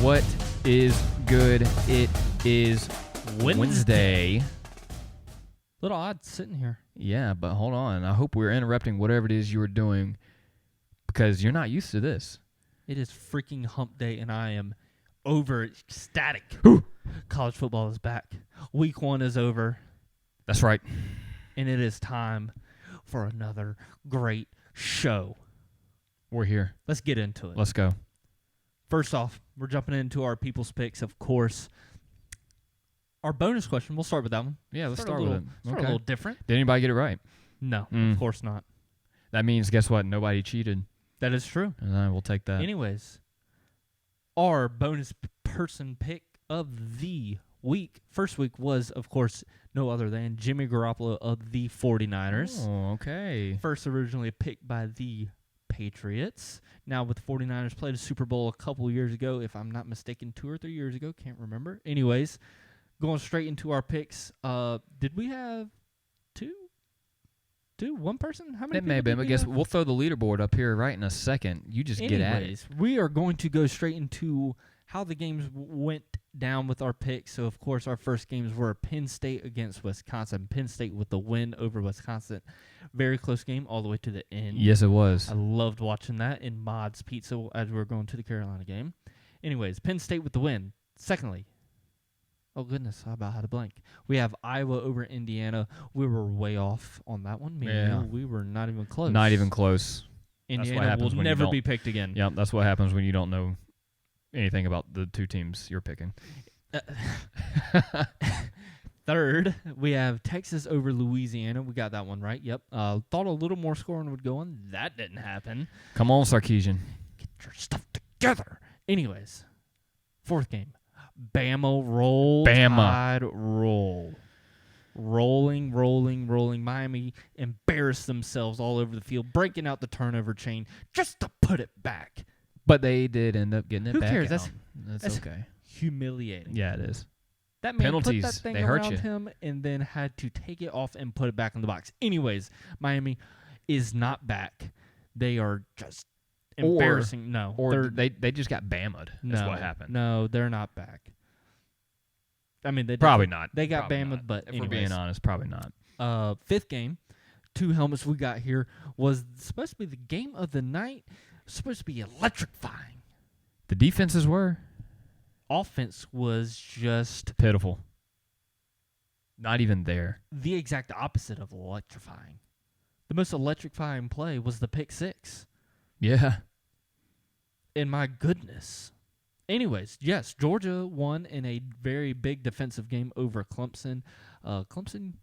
What is good? It is Wednesday. Little odd sitting here. Yeah, but hold on. I hope we're interrupting whatever it is you were doing because you're not used to this. It is freaking hump day, and I am over ecstatic. College football is back. Week 1 is over. That's right. And it is time for another great show. We're here. Let's get into it. Let's go. First off, we're jumping into our people's picks, of course. Our bonus question, we'll start with that one. Yeah, let's start with it. Start a little different. Did anybody get it right? No, of course not. That means, guess what? Nobody cheated. That is true. And I will take that. Anyways, our bonus person pick of the week, first week was, of course, no other than Jimmy Garoppolo of the 49ers. Oh, okay. First originally picked by the Patriots. Now with the 49ers, played a Super Bowl a couple years ago, if I'm not mistaken, 2 or 3 years ago, can't remember. Anyways, going straight into our picks, did we have two? One person? How many? It may have been, but guess we'll throw the leaderboard up here right in a second. You just get at it. We are going to go straight into how the games went down with our picks. So, of course, our first games were Penn State against Wisconsin. Penn State with the win over Wisconsin. Very close game all the way to the end. Yes, it was. I loved watching that in Mod's Pizza as we were going to the Carolina game. Anyways, Penn State with the win. Secondly, oh, goodness, I about had a blank. We have Iowa over Indiana. We were way off on that one. We were not even close. Not even close. Indiana will never be picked again. Yep, that's what happens when you don't know anything about the two teams you're picking. Third, we have Texas over Louisiana. We got that one right. Yep. Thought a little more scoring would go on. That didn't happen. Come on, Sarkisian. Get your stuff together. Anyways, fourth game. Bama roll. Tide roll. Rolling. Miami embarrassed themselves all over the field, breaking out the turnover chain just to put it back. But they did end up getting it back. Who cares? Out. That's okay. Humiliating. Yeah, it is. That man penalties, put that thing they hurt around you. him and then had to take it off and put it back in the box. Anyways, Miami is not back. They are just embarrassing. They just got bammed. That's what happened. No, they're not back. I mean, they probably not. They got probably bammed, not. but if anyways, we're being honest, probably not. Fifth game, 2 helmets we got here was supposed to be the game of the night. Supposed to be electrifying. The defenses were. Offense was just pitiful. Not even there. The exact opposite of electrifying. The most electrifying play was the pick 6. Yeah. And my goodness. Anyways, yes, Georgia won in a very big defensive game over Clemson. Clemson,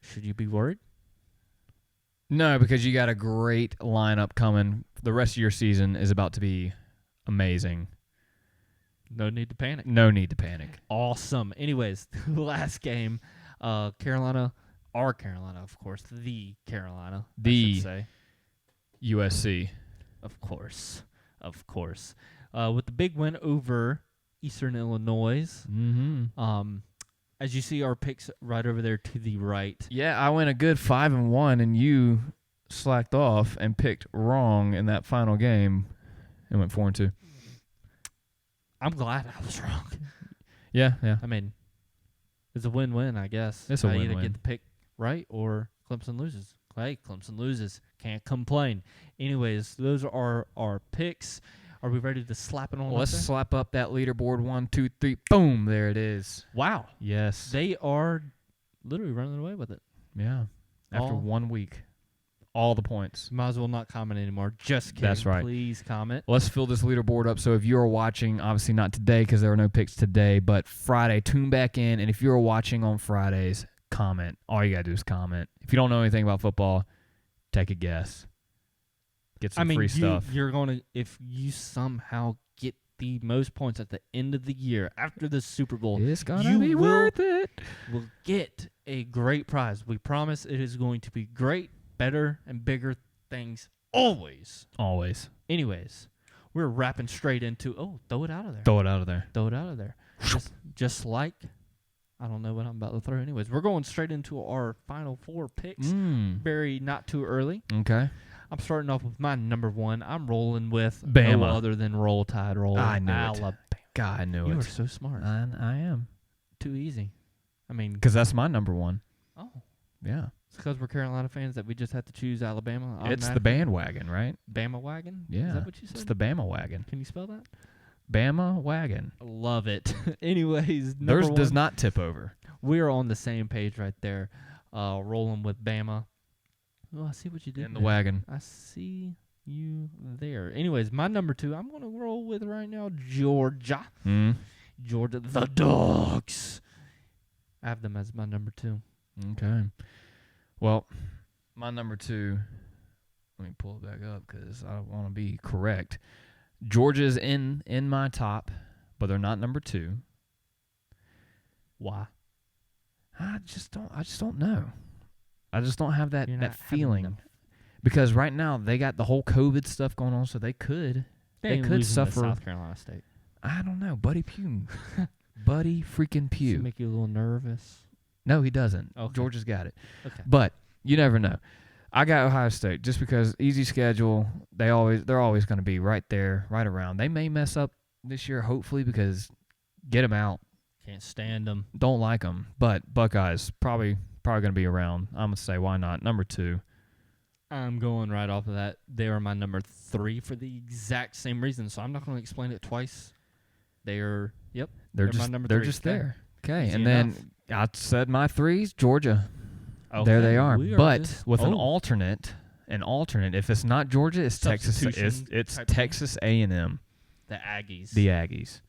should you be worried? No, because you got a great lineup coming. The rest of your season is about to be amazing. No need to panic. No need to panic. Awesome. Anyways, last game, Carolina, our Carolina, of course, the Carolina, I should say. USC. Of course. With the big win over Eastern Illinois. Mm-hmm. As you see our picks right over there to the right. Yeah, I went a good 5-1, and you slacked off and picked wrong in that final game and went 4-2. I'm glad I was wrong. Yeah. I mean, it's a win-win, I guess. It's a win-win. Either get the pick right or Clemson loses. Hey, Clemson loses. Can't complain. Anyways, those are our picks. Are we ready to slap it on? Let's slap up that leaderboard. 1, 2, 3. Boom. There it is. Wow. Yes. They are literally running away with it. Yeah. After 1 week. All the points. Might as well not comment anymore. Just kidding. That's right. Please comment. Let's fill this leaderboard up. So if you're watching, obviously not today because there were no picks today, but Friday, tune back in. And if you're watching on Fridays, comment. All you got to do is comment. If you don't know anything about football, take a guess. Get some free stuff. You're going to, if you somehow get the most points at the end of the year after the Super Bowl, it's going to be worth it. Will get a great prize. We promise it is going to be great. Better and bigger things always. Anyways, we're wrapping straight into, throw it out of there. Just like, I don't know what I'm about to throw. Anyways, we're going straight into our final 4 picks. Very not too early. Okay. I'm starting off with my number 1. I'm rolling with Bama. no other than Roll Tide Roll. I knew Alabama. it. God, I knew You it. are so smart. I am. Too easy. I mean, Because that's my number 1. oh, Yeah. it's because we're Carolina fans that we just have to choose Alabama. It's the automatically? bandwagon, right? Bama wagon. Yeah. Is that what you said? It's the Bama wagon. Can you spell that? Bama wagon. Love it. Anyways, Theirs number does 1, not tip over. we are on the same page right there. Rolling with Bama. Oh, I see what you did In the there. wagon. I see you there. Anyways, my number 2, I'm going to roll with right now Georgia. Georgia, the Dogs. I have them as my number 2. Okay. Well, my number 2, let me pull it back up because I want to be correct. Georgia's in my top, but they're not number 2. Why? I just don't know. I just don't have that You're not having feeling. enough. Because right now they got the whole COVID stuff going on, so they could ain't could losing to suffer. South Carolina State. I don't know, Buddy Pugh. Buddy freaking Does it Pugh. make you a little nervous? No, he doesn't. Okay. Georgia's got it. Okay. But you never know. I got Ohio State just because easy schedule. They're always going to be right there, right around. They may mess up this year, hopefully, because get them out. Can't stand them. Don't like them. But Buckeyes probably going to be around. I'm gonna say why not? Number 2. I'm going right off of that. They are my number 3 for the exact same reason, so I'm not going to explain it twice. They're They're my just number they're 3. just Okay. there. Okay, Easy and enough. then I said my 3's Georgia. Okay, There they are. we But just- with an oh, alternate, if it's not Georgia, it's Texas. Substitution It's type thing. Texas A&M. the Aggies. The Aggies.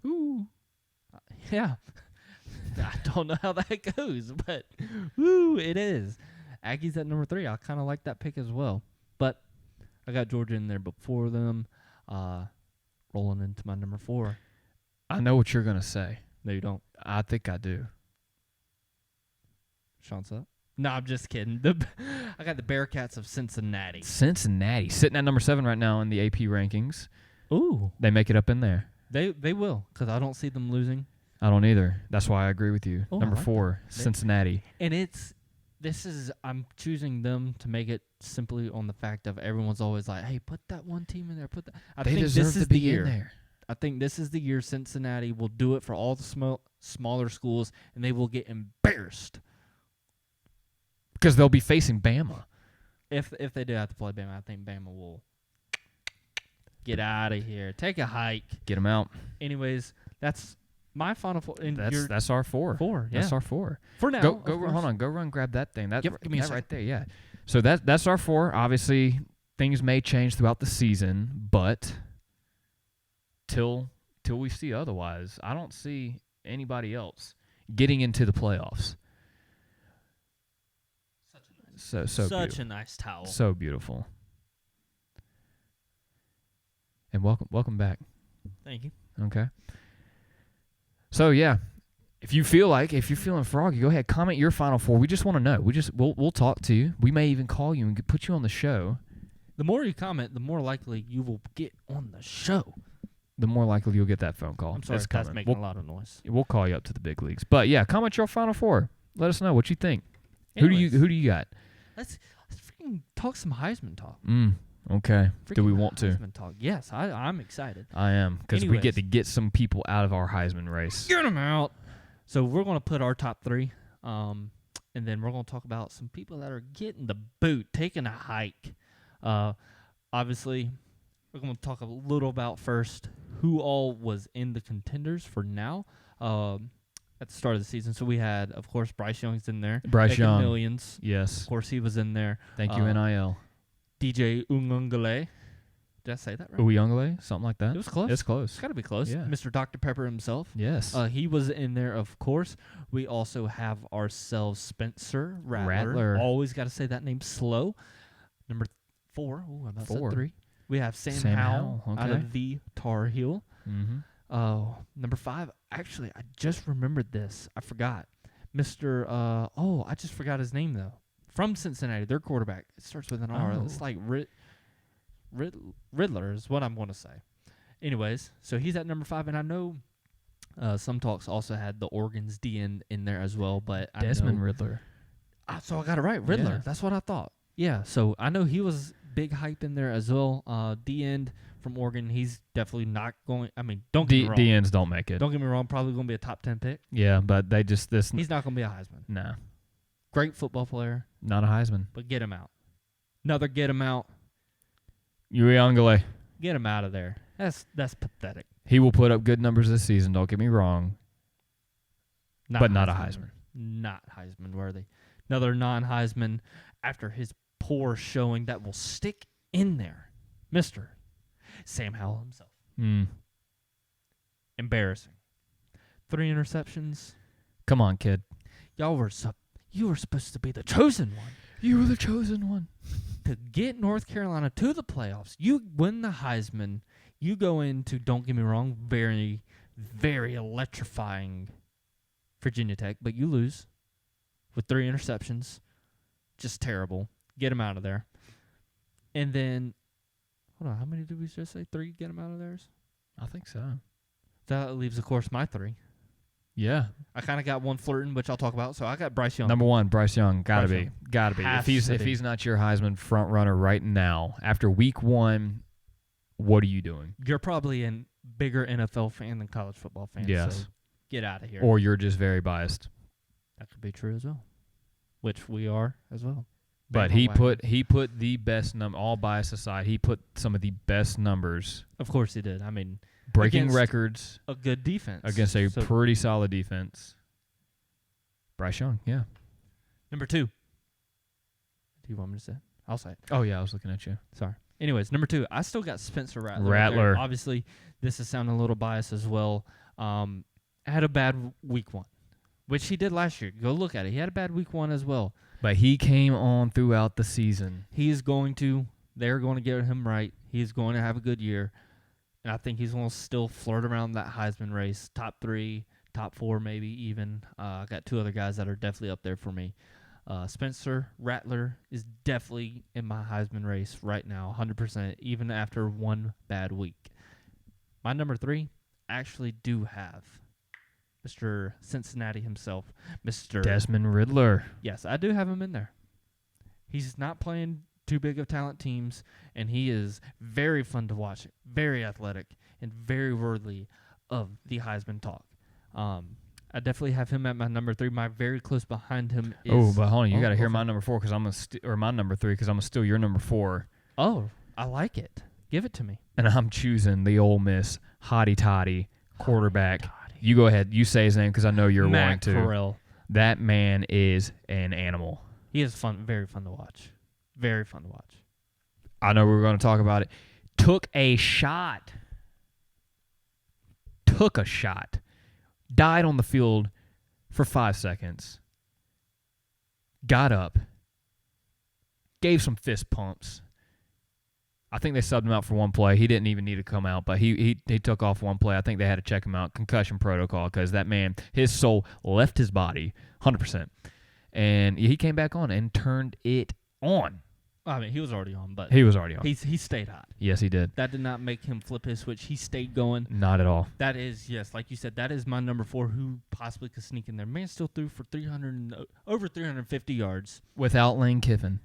Ooh. Yeah. I don't know how that goes, but woo, it is. Aggies at number 3. I kind of like that pick as well. But I got Georgia in there before them. Rolling into my number 4. I know what you're gonna say. No, you don't. I think I do. Sean's up. No, I'm just kidding. I got the Bearcats of Cincinnati. Cincinnati sitting at number 7 right now in the AP rankings. Ooh. They make it up in there. They will, because I don't see them losing. I don't either. That's why I agree with you. Oh, I number like 4, that. Cincinnati. And I'm choosing them to make it simply on the fact of everyone's always like, hey, put that one team in there. I They think deserve this to is the be year. in there. I think this is the year Cincinnati will do it for all the smaller schools, and they will get embarrassed. Because they'll be facing Bama. If they do have to play Bama, I think Bama will get out of here. Take a hike. Get them out. Anyways, that's my final 4. And That's our 4. 4, yeah. That's our 4. For now, Go hold on. Go run. Grab that thing. That, Yep, give me a that second. right there. Yeah. So that's our 4. Obviously, things may change throughout the season, but till we see otherwise, I don't see anybody else getting into the playoffs. So Such beautiful. a nice towel. So beautiful. And welcome back. Thank you. Okay. So yeah, if you're feeling froggy, go ahead, comment your final 4. We just want to know. We'll talk to you. We may even call you and put you on the show. The more you comment, the more likely you will get on the show. The more likely you'll get that phone call. I'm sorry It's if that's coming. making a lot of noise. We'll call you up to the big leagues. But yeah, comment your final 4. Let us know what you think. Who do you got? Let's freaking talk some Heisman talk. Okay. Do we Freaking want to? Heisman talk. Yes, I'm excited. I am, because we Anyways. get to get some people out of our Heisman race. Get them out. So we're going to put our top 3, and then we're going to talk about some people that are getting the boot, taking a hike. Obviously, we're going to talk a little about first who all was in the contenders for now at the start of the season. So we had, of course, Bryce Young's in there. Bryce making Young. millions. Yes. Of course, he was in there. Thank you, NIL. DJ Ungungale. Did I say that right? Uyunglele, something like that. It was close. It's close. It's got to be close. Yeah. Mr. Dr. Pepper himself. Yes. He was in there, of course. We also have ourselves Spencer Rattler. Always got to say that name slow. Number 4. Oh, I about 4. said 3. We have Sam Sam Howell Howell, out okay. of the Tar Heel. Mm-hmm. Number 5. Actually, I just remembered this. I forgot. Mr. I just forgot his name, though. From Cincinnati, their quarterback. It starts with an R. Oh. It's like Riddler is what I'm going to say. Anyways, so he's at number 5, and I know some talks also had the Oregon's D in there as well, but Desmond I know, Riddler. so I got it right. Riddler. Yeah. That's what I thought. Yeah, so I know he was big hype in there as well. D-end from Oregon, he's definitely not going. I mean, don't get me wrong. D-ends don't make it. Don't get me wrong, probably going to be a top 10 pick. Yeah, but they just He's not going to be a Heisman. No. Great football player. Not a Heisman. But get him out. Another get him out. Uyunglele. Get him out of there. That's pathetic. He will put up good numbers this season, don't get me wrong. But not a Heisman. Not Heisman worthy. Another non-Heisman after his poor showing that will stick in there. Mr. Sam Howell himself. Embarrassing. 3 interceptions. Come on, kid. You were supposed to be the chosen one. You were the chosen one. To get North Carolina to the playoffs, you win the Heisman. You go into, don't get me wrong, very, very electrifying Virginia Tech, but you lose with 3 interceptions. Just terrible. Get him out of there. And then, hold on, how many did we just say? 3? Get him out of theirs? I think so. That leaves, of course, my 3. Yeah. I kind of got one flirting, which I'll talk about. So I got Bryce Young. Number 1, Bryce Young. Gotta be. Has If he's not your Heisman front runner right now, after week 1, what are you doing? You're probably a bigger NFL fan than college football fan. Yes. So get out of here. Or you're just very biased. That could be true as well, which we are as well. But he put the best number, all bias aside, he put some of the best numbers. Of course he did. I mean, breaking records. A good defense. Against a pretty solid defense. Bryce Young, yeah. Number 2. Do you want me to say it? I'll say it. Oh, yeah, I was looking at you. Sorry. Anyways, number 2, I still got Spencer Rattler. Rattler. Obviously, this is sounding a little biased as well. Had a bad week 1, which he did last year. Go look at it. He had a bad week 1 as well. But he came on throughout the season. They're going to get him right. He's going to have a good year. And I think he's going to still flirt around that Heisman race. Top 3, top 4 maybe even. I got 2 other guys that are definitely up there for me. Spencer Rattler is definitely in my Heisman race right now, 100%, even after 1 bad week. My number 3 actually do have Mr. Cincinnati himself, Mr. Desmond Ridder. Yes, I do have him in there. He's not playing too big of talent teams, and he is very fun to watch, very athletic, and very worthy of the Heisman talk. I definitely have him at my number 3. My very close behind him is... Oh, but hold on. You got to hear my number 4 because I'm or my number 3 because I'm going to steal your number 4. Oh, I like it. Give it to me. And I'm choosing the Ole Miss hotty toddy quarterback. You go ahead. You say his name because I know you're wanting to. Corral. That man is an animal. He is fun. Very fun to watch. Very fun to watch. I know we were going to talk about it. Took a shot. Died on the field for 5 seconds. Got up. Gave some fist pumps. I think they subbed him out for 1 play. He didn't even need to come out, but he took off 1 play. I think they had to check him out. Concussion protocol because that man, his soul left his body 100%. And he came back on and turned it on. I mean, he was already on, but he was already on. He stayed hot. Yes, he did. That did not make him flip his switch. He stayed going. Not at all. That is, yes, like you said, that is my number 4 who possibly could sneak in there. Man still threw for over 350 yards. Without Lane Kiffin.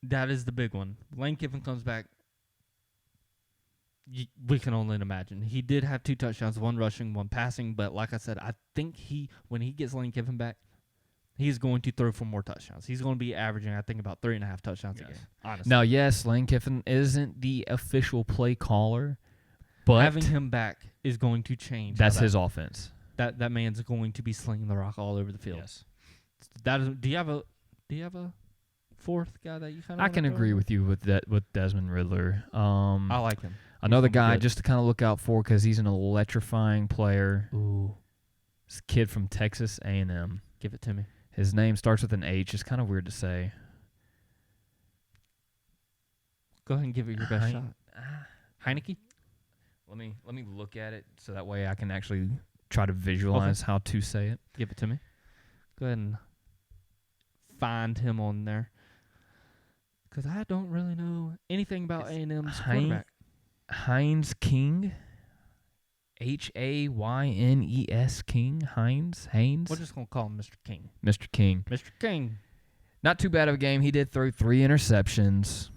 That is the big one. Lane Kiffin comes back. We can only imagine. He did have 2 touchdowns, 1 rushing, 1 passing, but like I said, I think when he gets Lane Kiffin back, he's going to throw for more touchdowns. He's going to be averaging, I think, about 3.5 touchdowns a game, honestly. Now, yes, Lane Kiffin isn't the official play caller, but having him back is going to change. That's his offense. That man's going to be slinging the rock all over the field. Yes. Do you have a 4th guy that you kind of? I can agree with you with Desmond Ridder. I like him. Another guy just to kind of look out for because he's an electrifying player. Ooh. This kid from Texas A&M. Give it to me. His name starts with an H. It's kind of weird to say. Go ahead and give it your best shot. Heineke? Let me look at it so that way I can actually try to visualize how to say it. Give it to me. Go ahead and find him on there. Because I don't really know anything about A&M's quarterback. Hines King. Haynes King. Haynes. We're just going to call him Mr. King. Mr. King. Mr. King. Not too bad of a game. He did throw 3 interceptions.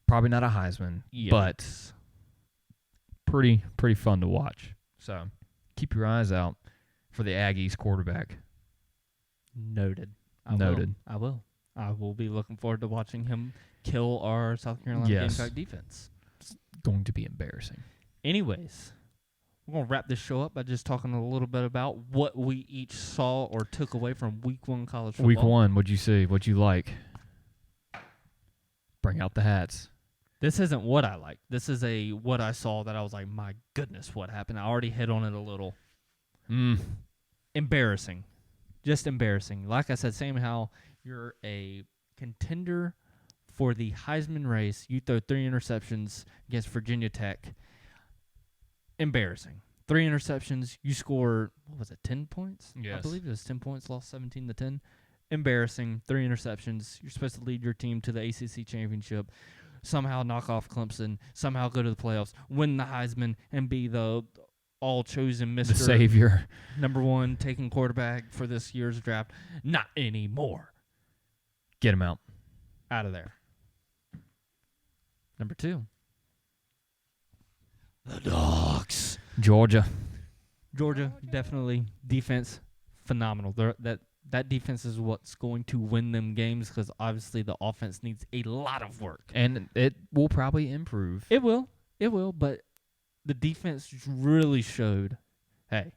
Probably not a Heisman, but pretty fun to watch. So keep your eyes out for the Aggies quarterback. Noted. I will. I will be looking forward to watching him kill our South Carolina Gamecock defense. It's going to be embarrassing. Anyways, we're going to wrap this show up by just talking a little bit about what we each saw or took away from Week 1 college football. Week 1, what'd you see? What'd you like? Bring out the hats. This isn't what I like. This is what I saw that I was like, my goodness, what happened? I already hit on it a little. Embarrassing. Just embarrassing. Like I said, same how you're a contender for the Heisman race. You throw 3 interceptions against Virginia Tech. Embarrassing. 3 interceptions. You score, 10 points? Yes. I believe it was 10 points, lost 17-10. Embarrassing. 3 interceptions. You're supposed to lead your team to the ACC championship. Somehow knock off Clemson, somehow go to the playoffs, win the Heisman, and be the all-chosen Mr. The savior. Number 1 taking quarterback for this year's draft. Not anymore. Get him out. Out of there. Number 2. The Dogs. Georgia, definitely. Defense, phenomenal. That defense is what's going to win them games because obviously the offense needs a lot of work. And it will probably improve. It will, but the defense really showed, hey,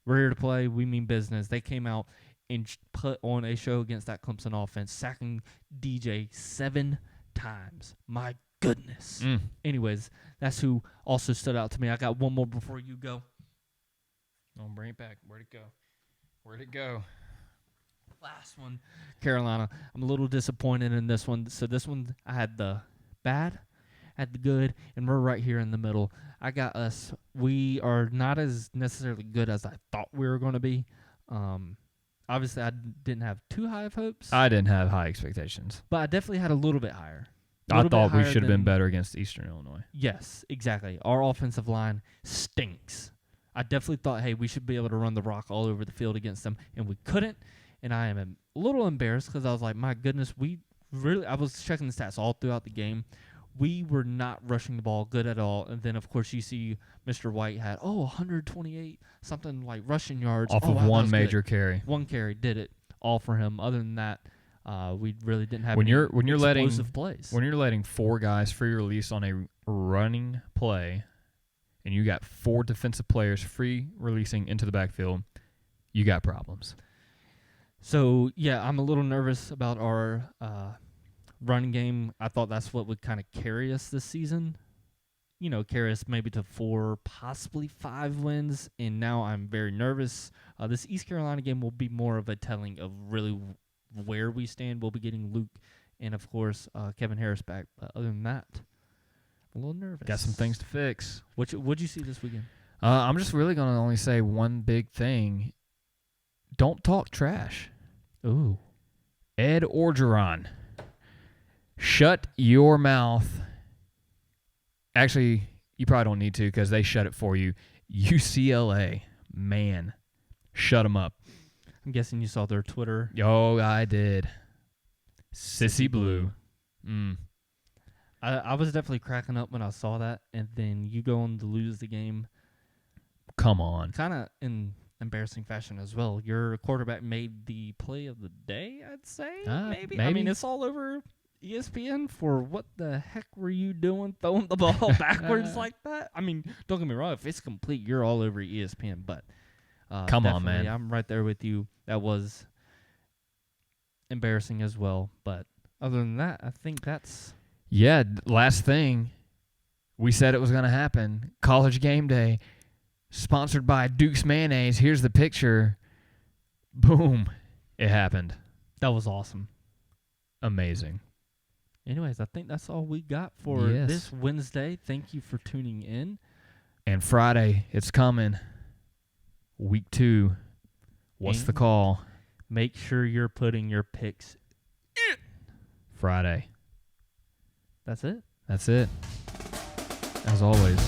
we're here to play. We mean business. They came out and put on a show against that Clemson offense, sacking DJ 7 times. My goodness. Anyways, that's who also stood out to me. I got one more before you go. I'll bring it back. Where'd it go? Last one, Carolina. I'm a little disappointed in this one. So this one, I had the bad, had the good, and we're right here in the middle. I got us. We are not as necessarily good as I thought we were going to be. Obviously, I didn't have too high of hopes. I didn't have high expectations. But I definitely had a little bit higher. I thought we should have been better against Eastern Illinois. Yes, exactly. Our offensive line stinks. I definitely thought, hey, we should be able to run the rock all over the field against them, and we couldn't. And I am a little embarrassed because I was like, my goodness, I was checking the stats all throughout the game. We were not rushing the ball good at all. And then, of course, you see Mr. White had, 128 something like rushing yards. Off of one major carry. One carry did it all for him. Other than that, we really didn't have explosive plays. When you're letting 4 guys free release on a running play and you got 4 defensive players free releasing into the backfield, you got problems. So, yeah, I'm a little nervous about our running game. I thought that's what would kind of carry us this season. Carry us maybe to 4, possibly 5 wins. And now I'm very nervous. This East Carolina game will be more of a telling of really where we stand. We'll be getting Luke and, of course, Kevin Harris back. But other than that, I'm a little nervous. Got some things to fix. What'd you see this weekend? I'm just really going to only say one big thing. Don't talk trash. Ooh. Ed Orgeron. Shut your mouth. Actually, you probably don't need to because they shut it for you. UCLA. Man. Shut them up. I'm guessing you saw their Twitter. Oh, I did. Sissy Blue. I was definitely cracking up when I saw that, and then you go on to lose the game. Come on. Kind of in embarrassing fashion as well. Your quarterback made the play of the day, I'd say. Maybe. I mean, it's all over ESPN for what the heck were you doing throwing the ball backwards like that? I mean, don't get me wrong. If it's complete, you're all over ESPN. But come on, man. I'm right there with you. That was embarrassing as well. But other than that, I think that's... Yeah, last thing. We said it was going to happen. College game day. Sponsored by Duke's Mayonnaise. Here's the picture. Boom. It happened. That was awesome. Amazing. Anyways, I think that's all we got for this Wednesday. Thank you for tuning in. And Friday, it's coming. Week 2. What's the call? Make sure you're putting your picks in. Friday. That's it. That's it. As always.